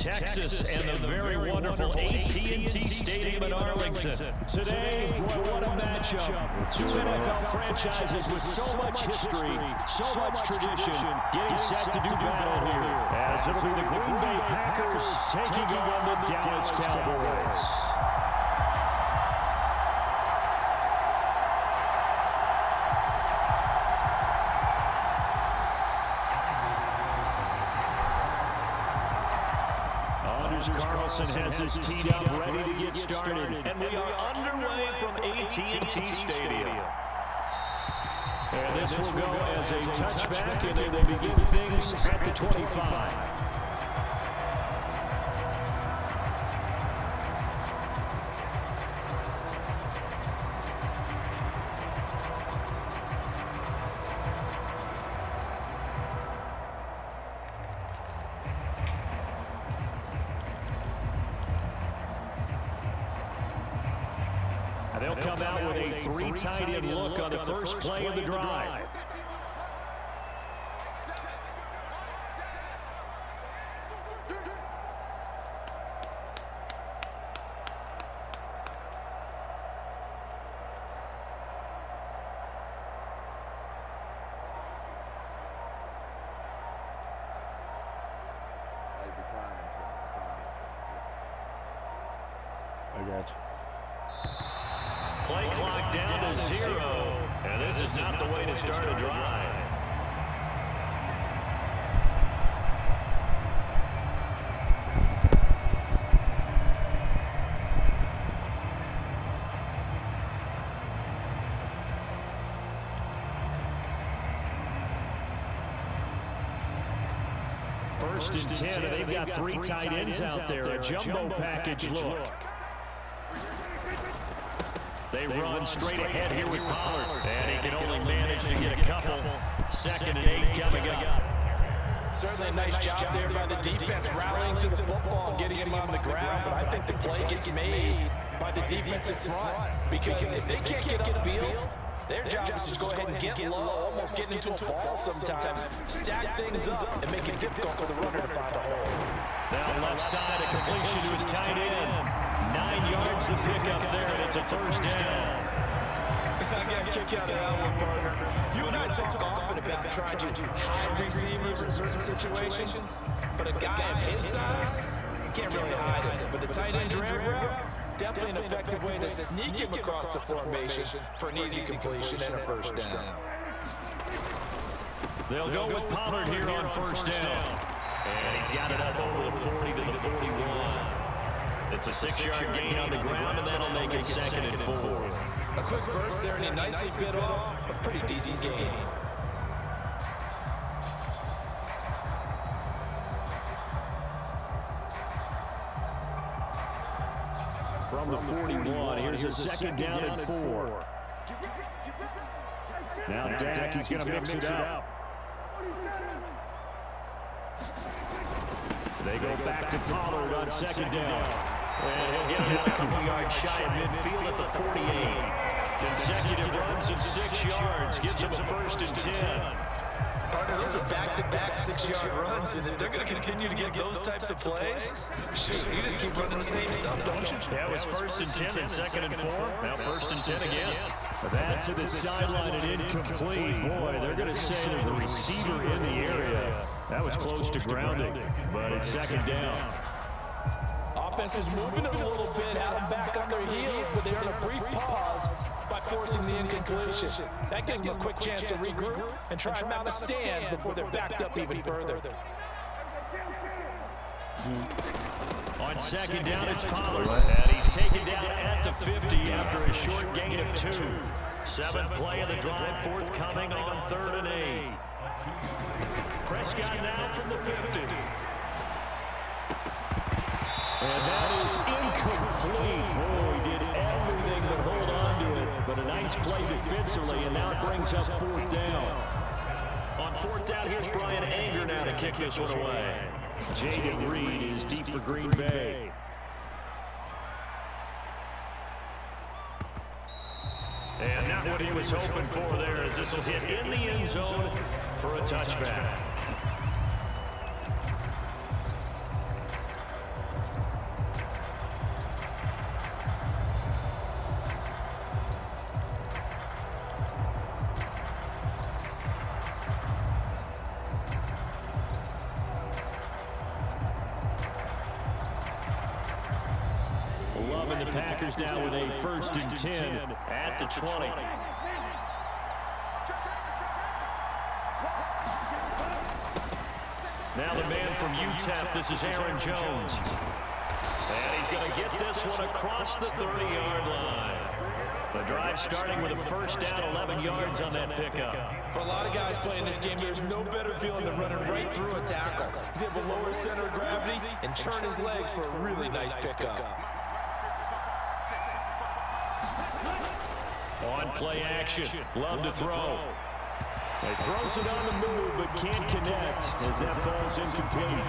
Texas and the very wonderful AT&T Stadium in Arlington. Today, boy, what a matchup. Two NFL franchises with so much history, so much tradition, getting set to do battle here. As it'll be the Green Bay Packers taking on the Dallas Cowboys. Carlson has his teed up, ready to get started. And we are underway from AT&T Stadium. And this will go as a touchback, and they will begin things at the 25. They'll come out with a three tight end look on the first play of the drive. I got you. Play clock down to 0, and this is not the way to start a drive. First and 10, and they've got three tight ends out there, a jumbo package look. They run straight ahead here with Pollard, and he can only manage to get a couple. 2nd and 8 coming up. Certainly a nice job there by the defense, rallying to the football and getting him on the ground, but I think the play gets made by the defensive front, because if they can't get upfield, their job is to go ahead and get low, almost get into a ball sometimes, stack things up, and make it difficult for the runner to find a hole. Now left side, a completion to his tight end. 9 yards to pick up there, and it's a first down. I got a kick out of that one, partner. You and I talk often about trying to hide receivers in certain situations, but a guy of his size can't really hide it. But the tight end drag route, definitely an effective way to sneak him across the formation for an easy completion and a first down. They'll go with Pollard here on first down. And he's got it up over the 40 to the 41. It's a 6-yard gain on the ground, and that'll make it 2nd and 4. A quick burst there, and he nicely bit off a pretty decent gain. From the 41, here's a 2nd down and 4. Now Dak, he's going to mix it up. They go back to Pollard on 2nd down. And he'll get it out a couple yards shy of midfield at the 48. Consecutive runs of 6 yards gives him a 1st and 10. Partner, those are back-to-back 6-yard runs, and if they're going to continue to get those types of plays, shoot, you just keep running the same stuff, don't you? Yeah, it was 1st and 10 and 2nd and 4. Now 1st and 10 again. That to the sideline and incomplete. Boy, they're going to say there's a receiver in the area. That was close to grounding, but it's 2nd down. Offense is moving it a little bit, had them back on their heels, but they're in a brief pause by forcing the incompletion. That gives them a quick chance to regroup and try and mount a stand before they're backed up even further. On 2nd down, it's Pollard, and he's taken down at the 50 after a short gain of 2. 7th play of the drive, forthcoming on 3rd and 8. Prescott now from the 50. And that is incomplete. Oh, he did everything but hold on to it. But a nice play defensively, and now it brings up 4th down. On 4th down, here's Brian Anger now to kick this one away. Jaden Reed is deep for Green Bay. And not what he was hoping for there, as this will hit in the end zone for a touchback. giving the Packers now with a 1st and 10 at the 20. Now the man from UTEP, this is Aaron Jones. And he's going to get this one across the 30-yard line. The drive starting with a 1st down, 11 yards on that pickup. For a lot of guys playing this game, there's no better feeling than running right through a tackle. He's able to lower his center of gravity and turn his legs for a really nice pickup. On play action, Love to throw. He throws it on the move, but can't connect as that falls incomplete.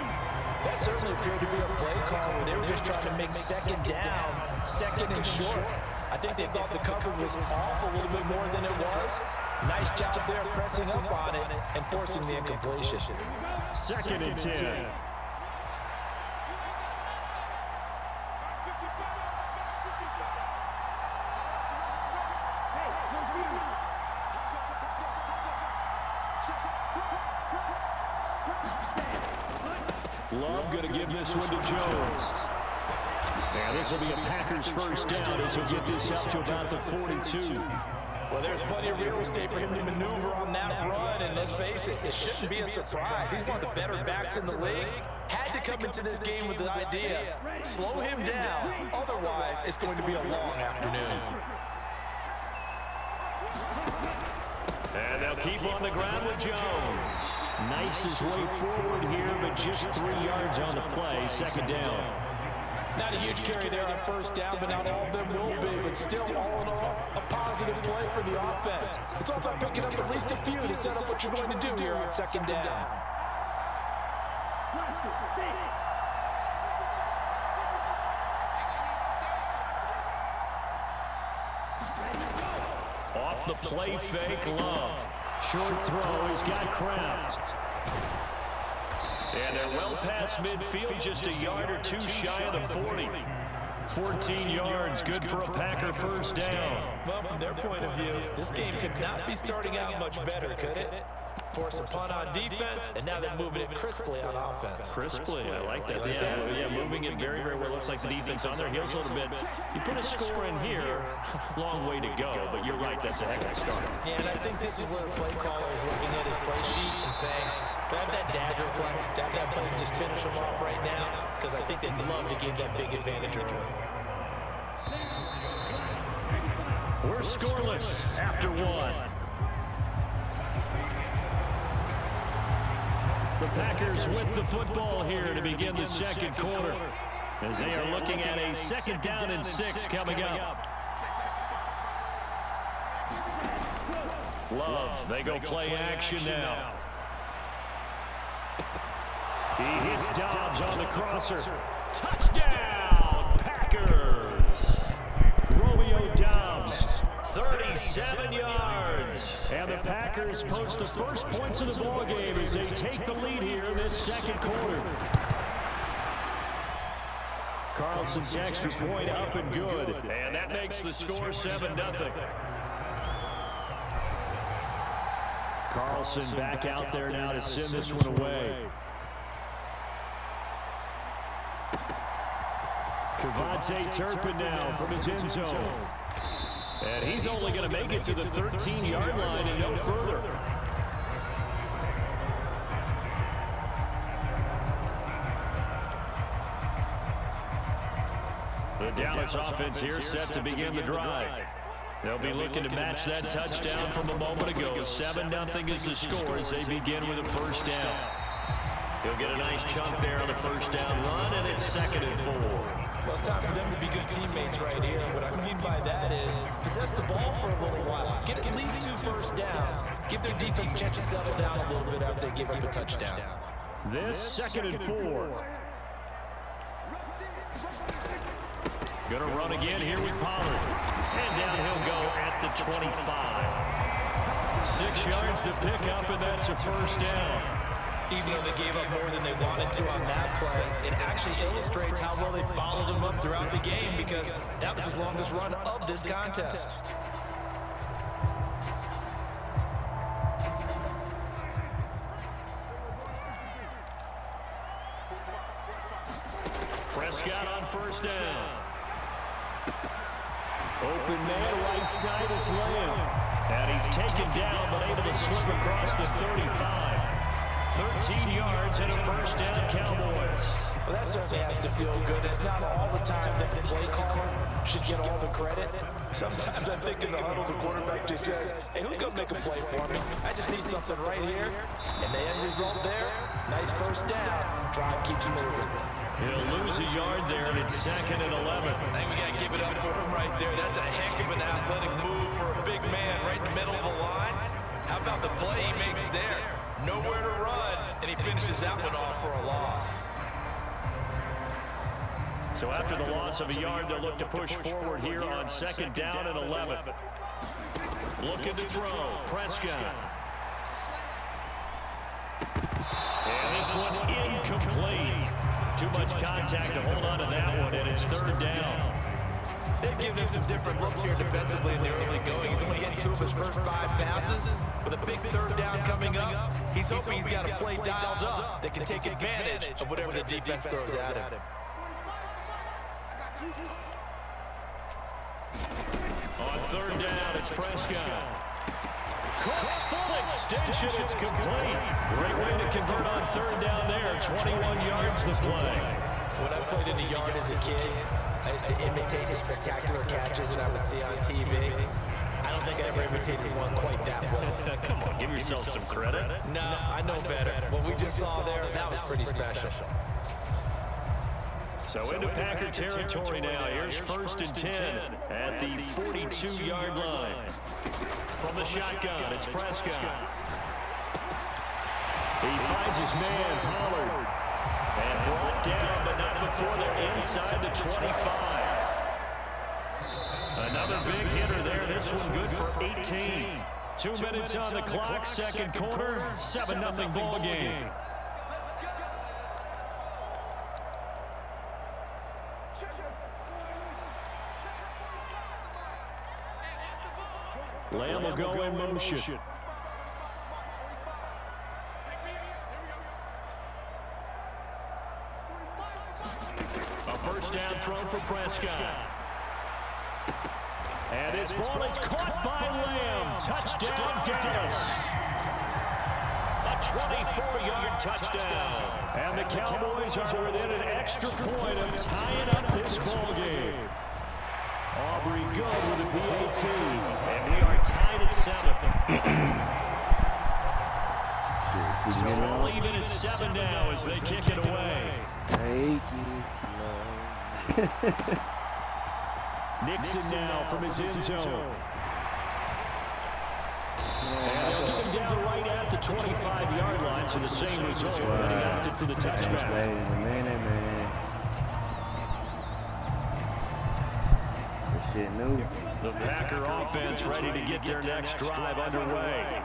That certainly appeared to be a play call where they were just trying to make 2nd down, 2nd and short. I think they thought the coverage was off a little bit more than it was. Nice job there pressing up on it and forcing the incompletion. 2nd and 10. Love going to give this one to Jones. And this will be a Packers 1st down as he'll get this up to about the 42. Well, there's plenty of real estate for him to maneuver on that run, and let's face it, it shouldn't be a surprise. He's one of the better backs in the league. Had to come into this game with the idea, slow him down, otherwise it's going to be a long afternoon. And they'll keep on the ground with Jones. Knifes his way forward here, but just 3 yards on the play, 2nd down. Not a huge carry there on 1st down, but not all of them will be. But still, all in all, a positive play for the offense. It's all about picking up at least a few to set up what you're going to do here on 2nd down. Off the play fake, Love. Short throw, he's got Kraft. And they're well past midfield, just a yard or two shy of the 40. 14 yards, good for a Packer 1st down. Well, from their point of view, this game could not be starting out much better, could it? Force a punt on defense, and now they're moving it crisply on offense. Crisply, I like that. Yeah, moving it very, very well. Looks like the defense on their heels a little bit. You put a score in here, long way to go, but you're right, that's a heck of a start. Yeah, and I think this is where the play caller is looking at his play sheet and saying, grab that dagger play, grab that play and just finish them off right now, because I think they'd love to give that big advantage early. We're scoreless after 1. The Packers with the football here to begin the 2nd quarter, as they are looking at a 2nd down and 6 coming up. Love, they go play action now. He hits Dobbs on the crosser. Touchdown, Packers! Romeo Dobbs, 37 yards. And the Packers post the first points of the ballgame as they take the lead here in this 2nd quarter. Carlson's extra point up and good. And that makes the score 7-0. Carlson back out there now to send this one away. Cavante Turpin now from his end zone. And he's only going to make it to the 13-yard line and no further. The Dallas offense here set to begin the drive. They'll be looking to match that touchdown from a moment ago. 7-0 is the score as they begin with a 1st down. He'll get a nice chunk there on the 1st down run, and it's 2nd and 4. Well, it's time for them to be good teammates right here. What I mean by that is possess the ball for a little while. Get at least 2 1st downs. Give their defense a chance to settle down a little bit after they give up a touchdown. This 2nd and 4. Gonna run again here with Pollard. And down he'll go at the 25. 6 yards to pick up, and that's a 1st down. Even though they gave up more than they wanted to on that play, it actually illustrates how well they followed them up throughout the game, because that was his longest run of this contest. Prescott on 1st down. Open man, right side, it's Lamb. And he's taken down, but able to slip across the 35. 13 yards and a first down, Cowboys. Well, that certainly has to feel good. It's not all the time that the play caller should get all the credit. Sometimes I think in the huddle, the quarterback just says, hey, who's going to make a play for me? I just need something right here. And the end result there, nice first down. Drive keeps moving. He'll lose a yard there, and it's 2nd and 11. I think we got to give it up for him right there. That's a heck of an athletic move for a big man right in the middle of the line. How about the play he makes there? Nowhere to run, and he finishes that one off for a loss. So after the loss of a yard, they'll look to push forward here on 2nd down and 11. Looking to throw, Prescott. And this one incomplete. Too much contact to hold on to that one, and it's 3rd down. They've given him some different looks here defensively in the early going. He's only hit 2 of his first 5 passes. With a big 3rd down coming up, he's hoping he's got a play dialed up that can take advantage of whatever the defense throws at him. On 3rd down, it's Prescott. Cook's full extension, it's complete. Great way to convert on 3rd down there. 21 yards the play. When I played in the yard as a kid, I used to imitate the spectacular catches that I would see on TV. I don't think I ever imitated one quite that well. Come on, give yourself some credit. No, I know better. What we just saw there, that was pretty special. So into Packer territory now. Here's 1st and 10 at the 42-yard line. From the shotgun, it's Prescott. He finds his man, Pollard. And brought down, but not before they're inside the 25. Another big hitter there. This one good for 18. 2 minutes on the clock, 2nd quarter, 7-0 ball game. Lamb will go in motion. A first down throw for Prescott. And his ball is caught by Lamb. Touchdown, Dallas. A 24-yard touchdown. And the Cowboys are within an extra point of tying up this ball game. Aubrey good with a PAT. And we are tied at 7. So we'll leave it at 7 now as they kick it away. Take it slow. Nixon now from his end zone. And they'll get him down right at the 25-yard line, so the same result, but he opted for the touchback. Wait a minute, man. This shit new. The Packer offense ready to get their next drive underway.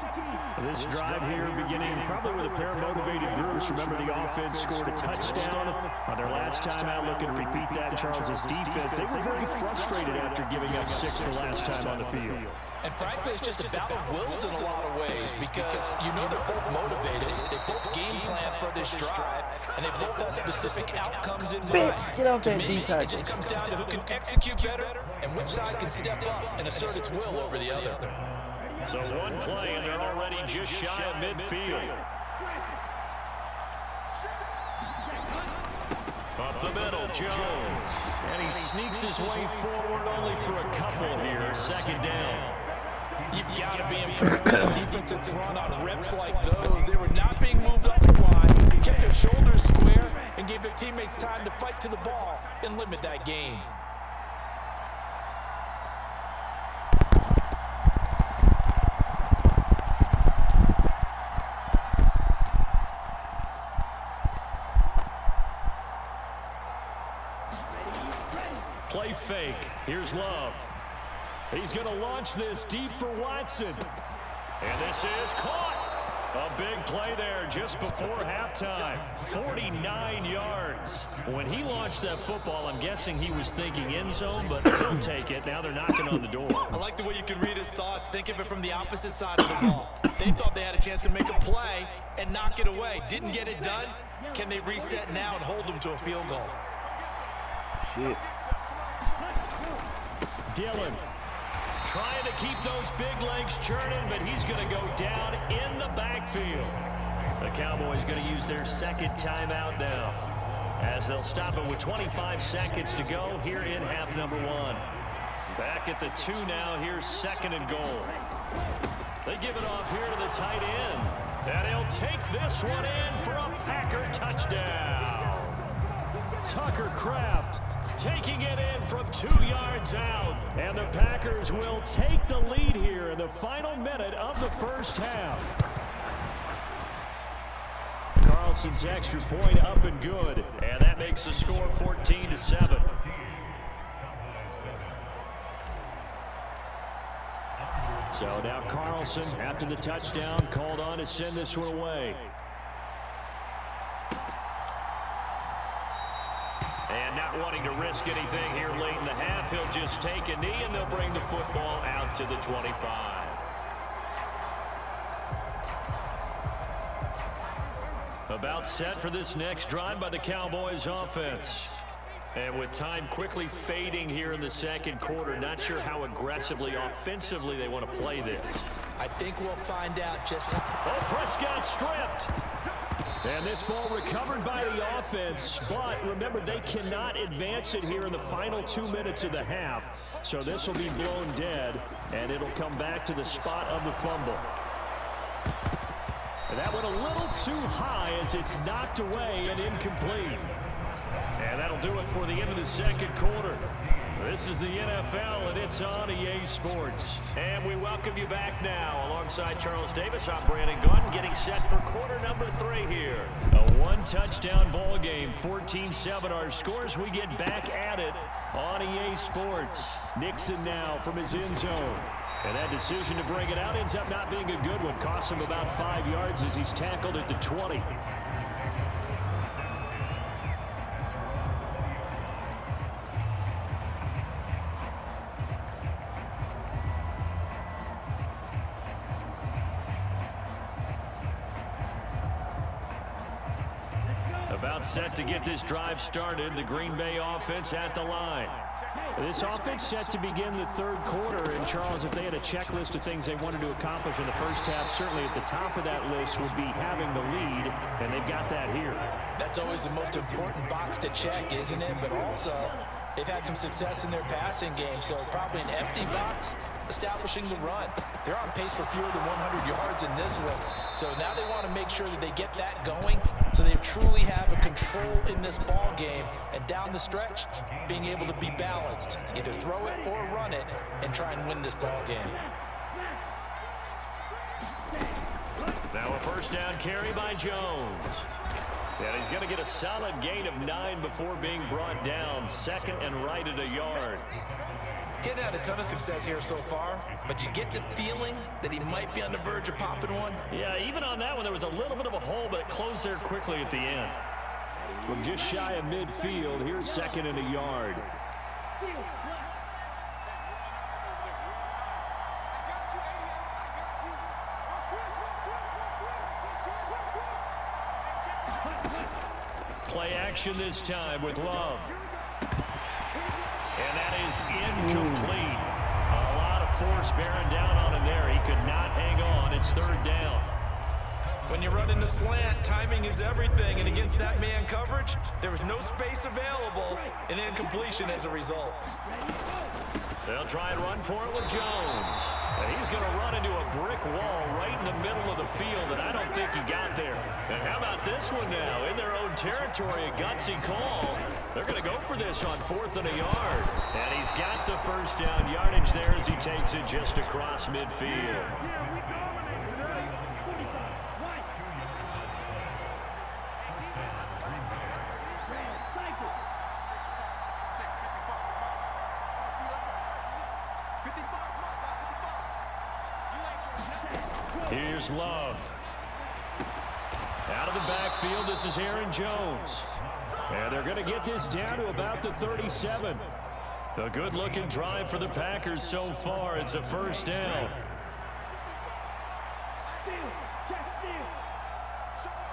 This drive here beginning probably with a pair of motivated groups. Remember, the offense scored a touchdown on their last time out. Looking to repeat that in Charles's defense. They were very frustrated after giving up 6 the last time on the field. And frankly, it's just a battle of wills in a lot of ways because you know they're both motivated. They both game plan for this drive, and they both have specific outcomes in mind. Get off To that me, defense. it just comes down to who can execute better and which side can step up and assert its will over the other. So one play, and they're already just shy of midfield. Up the middle, Jones. And he sneaks his way forward only for a couple here. 2nd down. You've got to be impressed by the defensive front on reps like those. They were not being moved up the line, kept their shoulders square, and gave their teammates time to fight to the ball and limit that gain. Play fake. Here's Love. He's going to launch this deep for Watson. And this is caught. A big play there just before halftime. 49 yards. When he launched that football, I'm guessing he was thinking end zone, but he'll take it. Now they're knocking on the door. I like the way you can read his thoughts. Think of it from the opposite side of the ball. They thought they had a chance to make a play and knock it away. Didn't get it done. Can they reset now and hold them to a field goal? Shit. Dillon. Trying to keep those big legs churning, but he's going to go down in the backfield. The Cowboys going to use their second timeout now, as they'll stop it with 25 seconds to go here in half number 1. Back at the 2 now. Here's 2nd and goal. They give it off here to the tight end. And he'll take this one in for a Packer touchdown. Tucker Kraft taking it in from 2 yards out. And the Packers will take the lead here in the final minute of the first half. Carlson's extra point up and good. And that makes the score 14-7. So now Carlson, after the touchdown, called on to send this one away. And not wanting to risk anything here late in the half, he'll just take a knee and they'll bring the football out to the 25. About set for this next drive by the Cowboys offense. And with time quickly fading here in the second quarter, not sure how aggressively, offensively they want to play this. I think we'll find out just how. Oh, Prescott stripped. And this ball recovered by the offense, but remember, they cannot advance it here in the final 2 minutes of the half. So this will be blown dead, and it'll come back to the spot of the fumble. And that went a little too high as it's knocked away and incomplete. And that'll do it for the end of the second quarter. This is the NFL, and it's on EA Sports. And we welcome you back now. Alongside Charles Davis, I'm Brandon Gaunt, getting set for quarter number 3 here. A one-touchdown ball game, 14-7 our scores. We get back at it on EA Sports. Nixon now from his end zone. And that decision to bring it out ends up not being a good one. Costs him about 5 yards as he's tackled at the 20. About set to get this drive started. The Green Bay offense at the line. This offense set to begin the third quarter. And Charles, if they had a checklist of things they wanted to accomplish in the first half, certainly at the top of that list would be having the lead. And they've got that here. That's always the most important box to check, isn't it? But also, they've had some success in their passing game. So probably an empty box establishing the run. They're on pace for fewer than 100 yards in this one. So now they want to make sure that they get that going so they truly have a control in this ball game, and down the stretch, being able to be balanced, either throw it or run it, and try and win this ball game. Now a first down carry by Jones. And he's going to get a solid gain of 9 before being brought down. Second and right at a yard. Getting had a ton of success here so far, but you get the feeling that he might be on the verge of popping one. Yeah, even on that one, there was a little bit of a hole, but it closed there quickly at the end. From just shy of midfield, here's second and a yard. Play action this time with Love. And that is incomplete. A lot of force bearing down on him there. He could not hang on. It's third down. When you run in the slant, timing is everything. And against that man coverage, there was no space available, and incompletion as a result. They'll try and run for it with Jones. And he's going to run into a brick wall right in the middle of the field, and I don't think he got there. And how about this one now? In their own territory, a gutsy call. They're going to go for this on 4th and a yard. And he's got the first down yardage there as he takes it just across midfield. Here's Love. Out of the backfield, this is Aaron Jones. And they're going to get this down to about the 37. A good-looking drive for the Packers so far. It's a first down.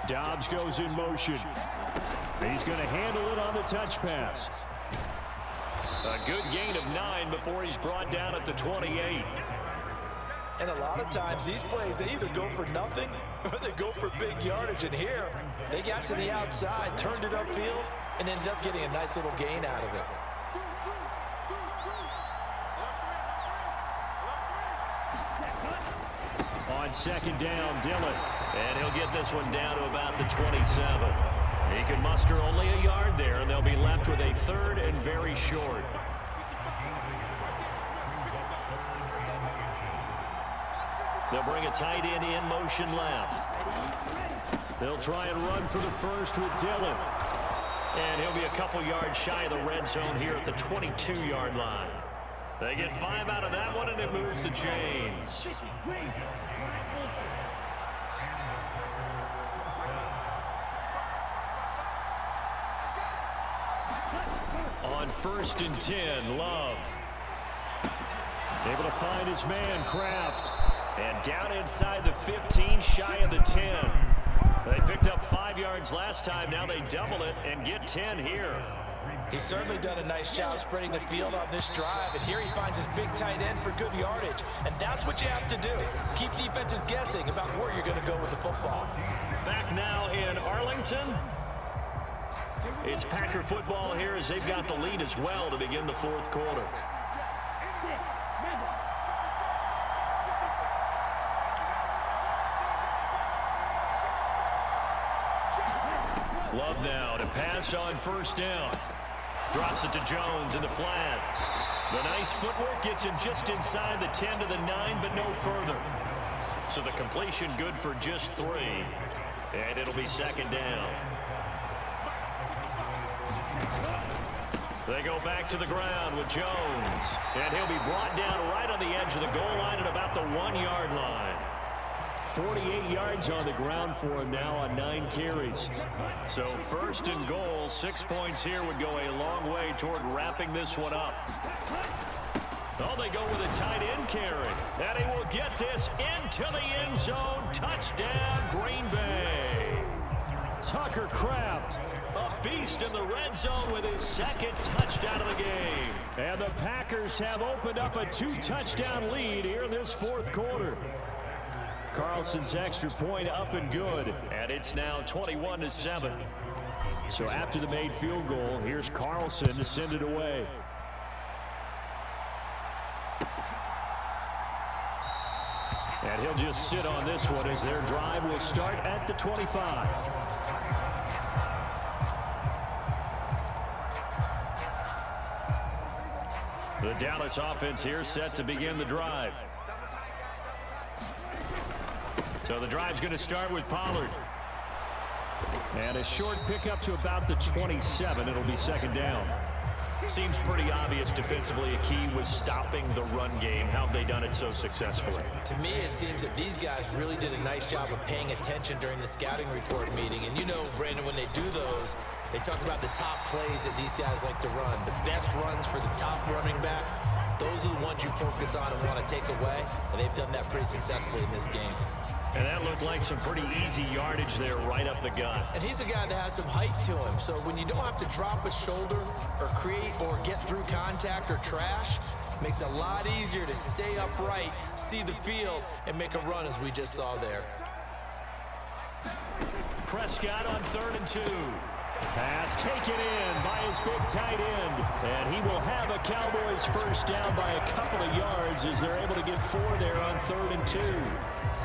Dobbs goes in motion. He's going to handle it on the touch pass. A good gain of 9 before he's brought down at the 28. And a lot of times these plays, they either go for nothing or they go for big yardage. And here, they got to the outside, turned it upfield, and ended up getting a nice little gain out of it. On second down, Dillon. And he'll get this one down to about the 27. He can muster only a yard there, and they'll be left with a 3rd and very short. They'll bring a tight end in motion left. They'll try and run for the first with Dillon. And he'll be a couple yards shy of the red zone here at the 22-yard line. They get 5 out of that one, and it moves the chains. On 1st and 10, Love. Able to find his man, Kraft. And down inside the 15, shy of the 10. They picked up 5 yards last time. Now they double it and get 10 here. He's certainly done a nice job spreading the field on this drive. And here he finds his big tight end for good yardage. And that's what you have to do. Keep defenses guessing about where you're going to go with the football. Back now in Arlington. It's Packer football here as they've got the lead as well to begin the 4th quarter. Love now to pass on 1st down. Drops it to Jones in the flat. The nice footwork gets him just inside the 10 to the 9, but no further. So the completion good for just 3. And it'll be 2nd down. They go back to the ground with Jones. And he'll be brought down right on the edge of the goal line at about the 1-yard line. 48 yards on the ground for him now on 9 carries. So 1st and goal, 6 points here would go a long way toward wrapping this one up. Oh, they go with a tight end carry. And he will get this into the end zone. Touchdown, Green Bay. Tucker Kraft, a beast in the red zone with his 2nd touchdown of the game. And the Packers have opened up a 2-touchdown lead here in this 4th quarter. Carlson's extra point up and good, and it's now 21-7. So after the made field goal, here's Carlson to send it away. And he'll just sit on this one as their drive will start at the 25. The Dallas offense here set to begin the drive. So the drive's going to start with Pollard. And a short pickup to about the 27. It'll be 2nd down. Seems pretty obvious defensively a key was stopping the run game. How have they done it so successfully? To me, it seems that these guys really did a nice job of paying attention during the scouting report meeting. And you know, Brandon, when they do those, they talk about the top plays that these guys like to run. The best runs for the top running back, those are the ones you focus on and want to take away. And they've done that pretty successfully in this game. And that looked like some pretty easy yardage there right up the gut. And he's a guy that has some height to him. So when you don't have to drop a shoulder or create or get through contact or trash, makes it a lot easier to stay upright, see the field, and make a run as we just saw there. Prescott on 3rd and 2. Pass taken in by his big tight end. And he will have a Cowboys 1st down by a couple of yards as they're able to get 4 there on 3rd and 2.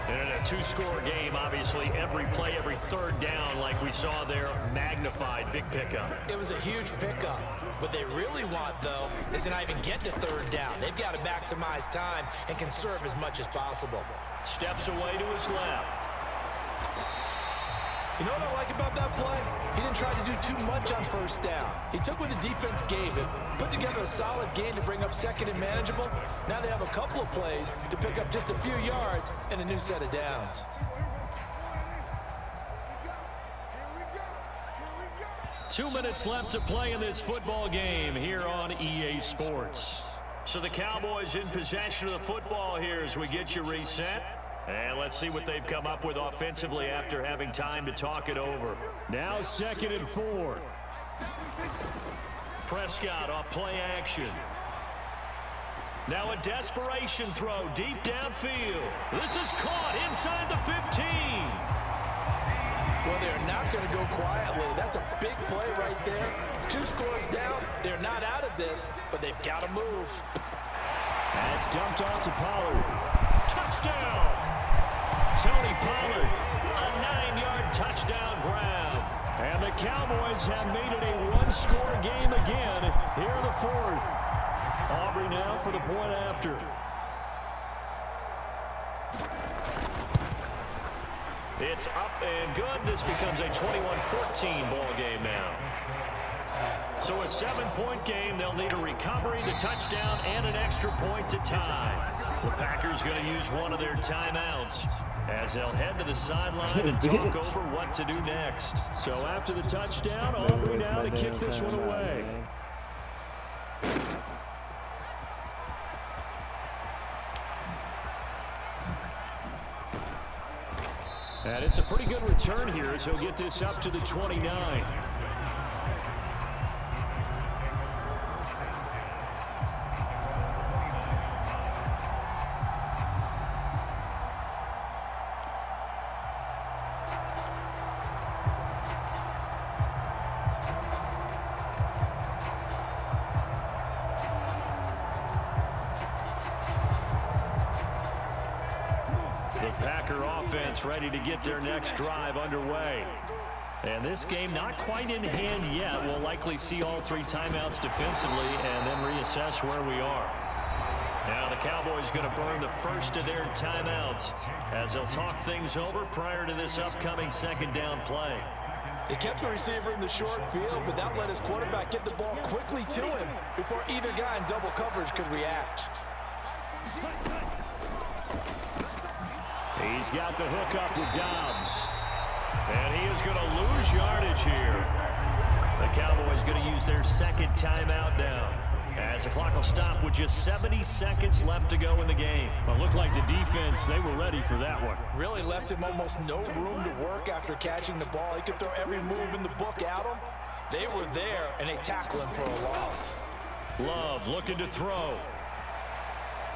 And in a 2-score game, obviously, every play, every 3rd down, like we saw there, magnified, big pickup. It was a huge pickup. What they really want, though, is to not even get to 3rd down. They've got to maximize time and conserve as much as possible. Steps away to his left. You know what I like about that play? He didn't try to do too much on 1st down. He took what the defense gave him, put together a solid game to bring up 2nd and manageable. Now they have a couple of plays to pick up just a few yards and a new set of downs. Two minutes left to play in this football game here on EA Sports. So the Cowboys in possession of the football here as we get you reset. And let's see what they've come up with offensively after having time to talk it over. Now 2nd and 4. Prescott off play action. Now a desperation throw deep downfield. This is caught inside the 15. Well, they're not going to go quietly. That's a big play right there. 2 scores down. They're not out of this, but they've got to move. That's dumped off to Pollard. Touchdown! Tony Pollard, a 9-yard touchdown grab. And the Cowboys have made it a 1-score game again here in the 4th. Aubrey now for the point after. It's up and good. This becomes a 21-14 ball game now. So a 7-point game. They'll need a recovery, the touchdown, and an extra point to tie. The Packers going to use one of their timeouts as they'll head to the sideline and talk over what to do next. So after the touchdown, Aubrey now to kick this one away. And it's a pretty good return here as he'll get this up to the 29. Ready to get their next drive underway. And this game not quite in hand yet. We'll likely see all 3 timeouts defensively and then reassess where we are. Now the Cowboys going to burn the first of their timeouts as they'll talk things over prior to this upcoming 2nd down play. They kept the receiver in the short field, but that let his quarterback get the ball quickly to him before either guy in double coverage could react. He's got the hook up with Dobbs. And he is going to lose yardage here. The Cowboys going to use their 2nd timeout now, as the clock will stop with just 70 seconds left to go in the game. Well, it looked like the defense, they were ready for that one. Really left him almost no room to work after catching the ball. He could throw every move in the book at him. They were there, and they tackled him for a loss. Love looking to throw.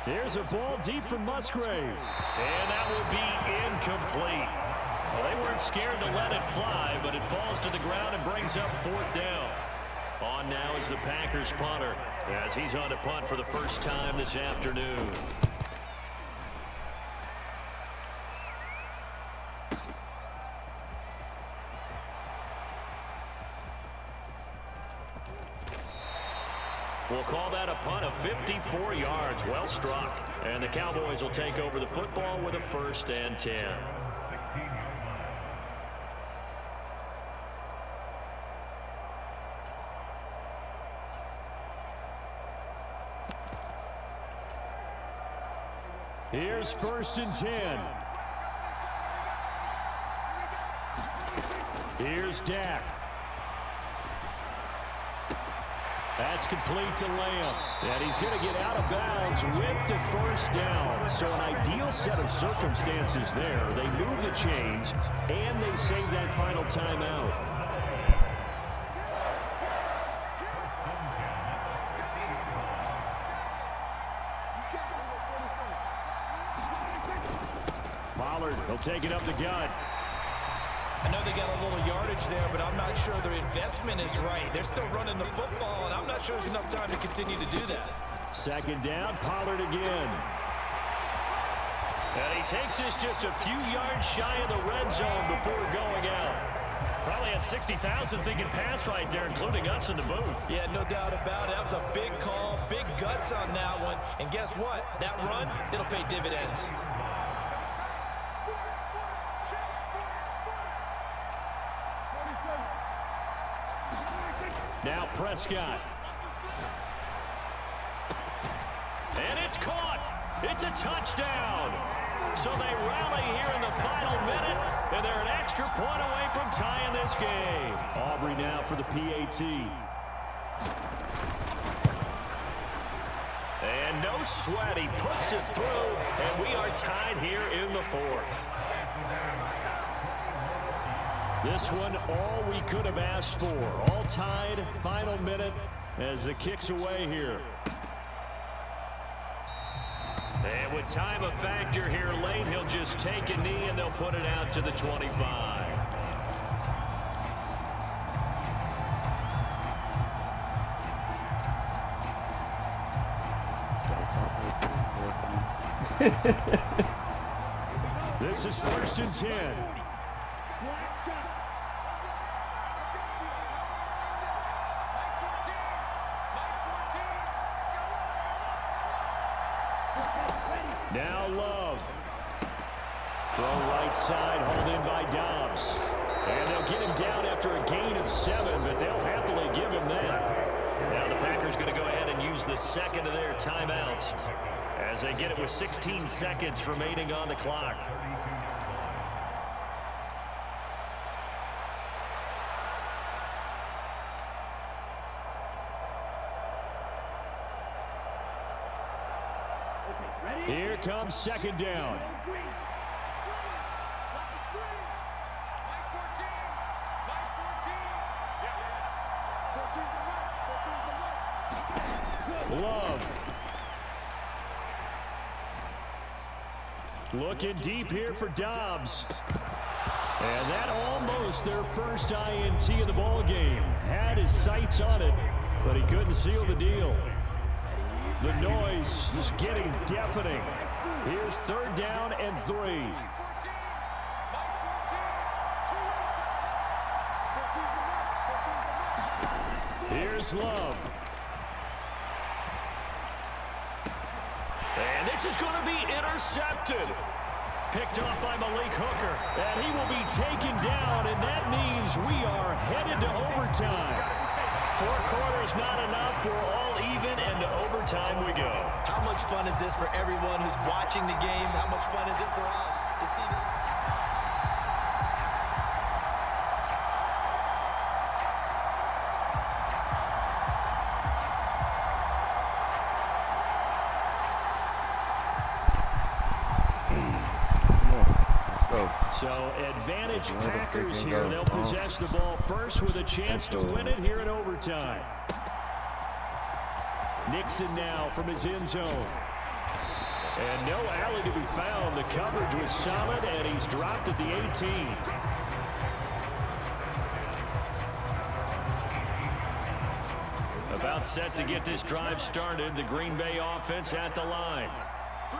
Here's a ball deep from Musgrave. And that will be incomplete. Well, they weren't scared to let it fly, but it falls to the ground and brings up 4th down. On now is the Packers punter, as he's on to punt for the first time this afternoon. We'll call that a punt of 54 yards. Well struck. And the Cowboys will take over the football with a 1st and 10. Here's 1st and 10. Here's Dak. That's complete to Lamb. And he's going to get out of bounds with the 1st down. So an ideal set of circumstances there. They move the chains, and they save that final timeout. Pollard, he'll take it up the gut. I know they got a little yardage there, but I'm not sure their investment is right. They're still running the football, and I'm not sure there's enough time to continue to do that. 2nd down, Pollard again. And he takes this just a few yards shy of the red zone before going out. Probably had 60,000 thinking pass right there, including us in the booth. Yeah, no doubt about it. That was a big call, big guts on that one. And guess what? That run, it'll pay dividends. Now Prescott. And it's caught. It's a touchdown. So they rally here in the final minute, and they're an extra point away from tying this game. Aubrey now for the PAT. And no sweat. He puts it through, and we are tied here in the 4th. This one, all we could have asked for. All tied, final minute. as the kick's away here. And with time a factor here late, he'll just take a knee and they'll put it out to the 25. This is 1st and 10. Now Love. Throw right side, hauled in by Dobbs. And they'll get him down after a gain of 7, but they'll happily give him that. Now the Packers going to go ahead and use the second of their timeouts as they get it with 16 seconds remaining on the clock. Here comes 2nd down. Love. Looking deep here for Dobbs. And that almost their first INT of the ball game. Had his sights on it, but he couldn't seal the deal. The noise is getting deafening. Here's 3rd down and 3. Here's Love. And this is going to be intercepted. Picked off by Malik Hooker. And he will be taken down, and that means we are headed to overtime. 4 quarters not enough. We're all even, and to overtime we go. How much fun is this for everyone who's watching the game? How much fun is it for us to see this? So advantage Packers here. They'll possess the ball first with a chance to win it here in overtime. Nixon now from his end zone. And no alley to be found. The coverage was solid, and he's dropped at the 18. About set to get this drive started. The Green Bay offense at the line.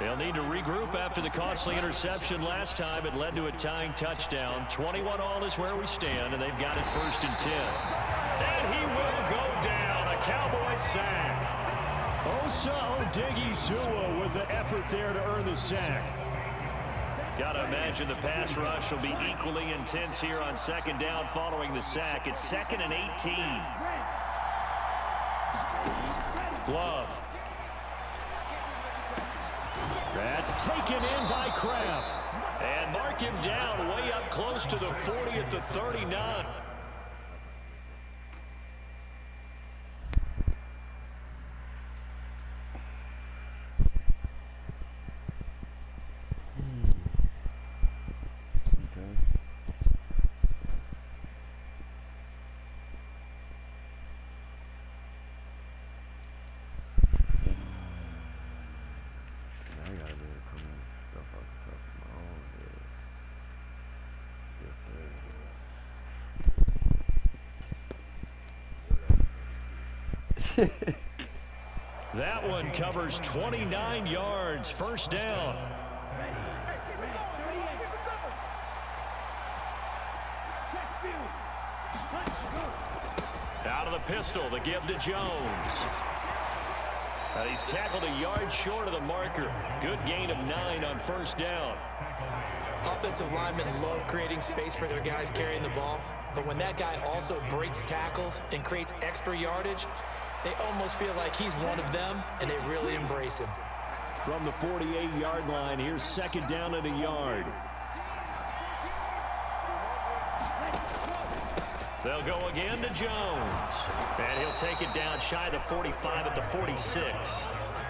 They'll need to regroup after the costly interception last time. It led to a tying touchdown. 21-all is where we stand, and they've got it 1st and 10. And he will go down. A Cowboys sack. Osa Odighizuwa with the effort there to earn the sack. Got to imagine the pass rush will be equally intense here on 2nd down following the sack. It's 2nd and 18. Love. That's taken in by Kraft. And mark him down way up close to the 40 at the 39. That one covers 29 yards. 1st down. Out of the pistol, the give to Jones. He's tackled a yard short of the marker. Good gain of 9 on 1st down. Offensive linemen love creating space for their guys carrying the ball, but when that guy also breaks tackles and creates extra yardage, they almost feel like he's one of them, and they really embrace him. From the 48-yard line, here's 2nd down and a yard. They'll go again to Jones. And he'll take it down shy of the 45 at the 46.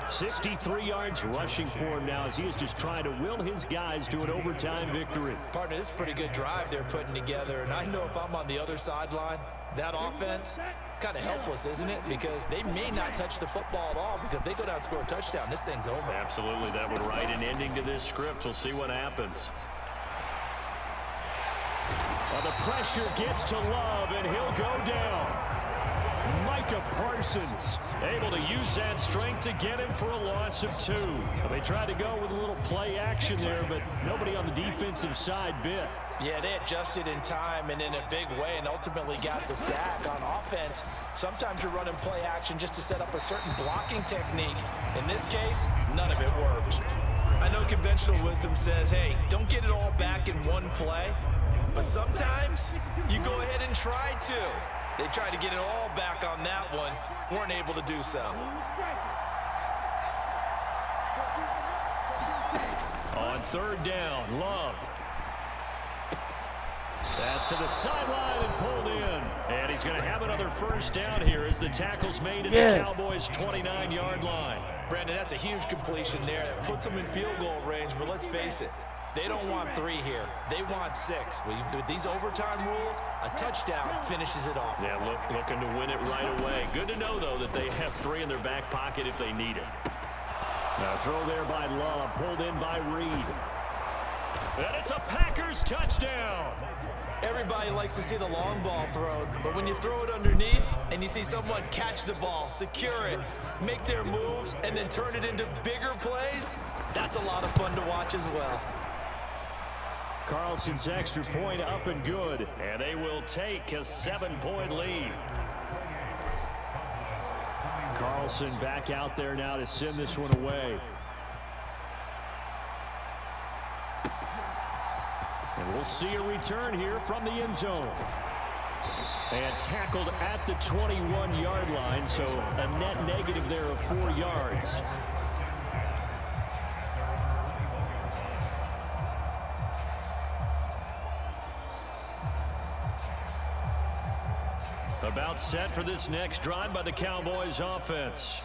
63 yards rushing for him now as he is just trying to will his guys to an overtime victory. Partner, this is a pretty good drive they're putting together, and I know if I'm on the other sideline, that offense, kind of helpless, isn't it? Because they may not touch the football at all, because if they go down and score a touchdown, this thing's over. Absolutely, that would write an ending to this script. We'll see what happens. Well, the pressure gets to Love, and he'll go down. Micah Parsons able to use that strength to get him for a loss of 2. Well, they tried to go with a little play action there, but nobody on the defensive side bit. Yeah, they adjusted in time and in a big way and ultimately got the sack. On offense, sometimes you're running play action just to set up a certain blocking technique. In this case, none of it worked. I know conventional wisdom says, hey, don't get it all back in one play, but sometimes you go ahead and try to. They tried to get it all back on that one, weren't able to do so. On 3rd down, Love. That's to the sideline and pulled in. And he's going to have another first down here as the tackle's made at the Cowboys' 29-yard line. Brandon, that's a huge completion there. That puts them in field goal range, but let's face it, they don't want 3 here. They want 6. With these overtime rules, a touchdown finishes it off. Yeah, looking to win it right away. Good to know, though, that they have 3 in their back pocket if they need it. Now throw there by Love, pulled in by Reed. And it's a Packers touchdown. Everybody likes to see the long ball thrown, but when you throw it underneath and you see someone catch the ball, secure it, make their moves, and then turn it into bigger plays, that's a lot of fun to watch as well. Carlson's extra point up and good. And they will take a 7-point lead. Carlson back out there now to send this one away. And we'll see a return here from the end zone. And tackled at the 21-yard line, so a net negative there of 4 yards. About set for this next drive by the Cowboys offense.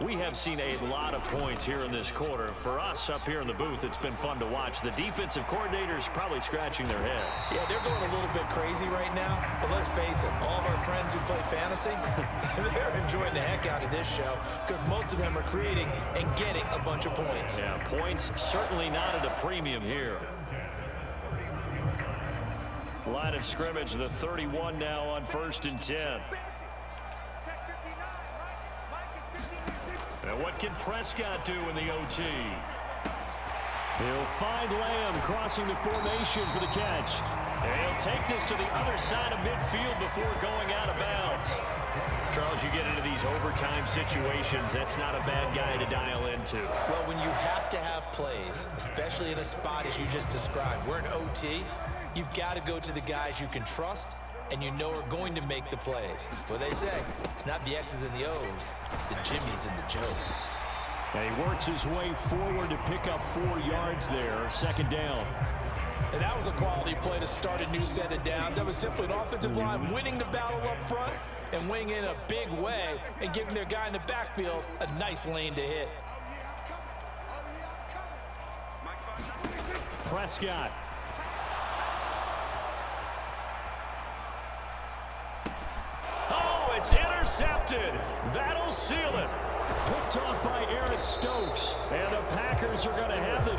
We have seen a lot of points here in this quarter. For us up here in the booth, it's been fun to watch. The defensive coordinators probably scratching their heads. Yeah, they're going a little bit crazy right now, but let's face it, all of our friends who play fantasy, they're enjoying the heck out of this show because most of them are creating and getting a bunch of points. Yeah, points certainly not at a premium here. Line of scrimmage, the 31 now on 1st and 10. And what can Prescott do in the OT? He'll find Lamb crossing the formation for the catch. And he'll take this to the other side of midfield before going out of bounds. Charles, you get into these overtime situations, that's not a bad guy to dial into. Well, when you have to have plays, especially in a spot as you just described, we're in OT, you've got to go to the guys you can trust and you know are going to make the plays. What they say, it's not the X's and the O's, it's the Jimmys and the Joes. And he works his way forward to pick up 4 yards there, 2nd down. And that was a quality play to start a new set of downs. That was simply an offensive line winning the battle up front and winning in a big way and giving their guy in the backfield a nice lane to hit. Prescott. Oh, it's intercepted. That'll seal it. Picked off by Aaron Stokes. And the Packers are going to have the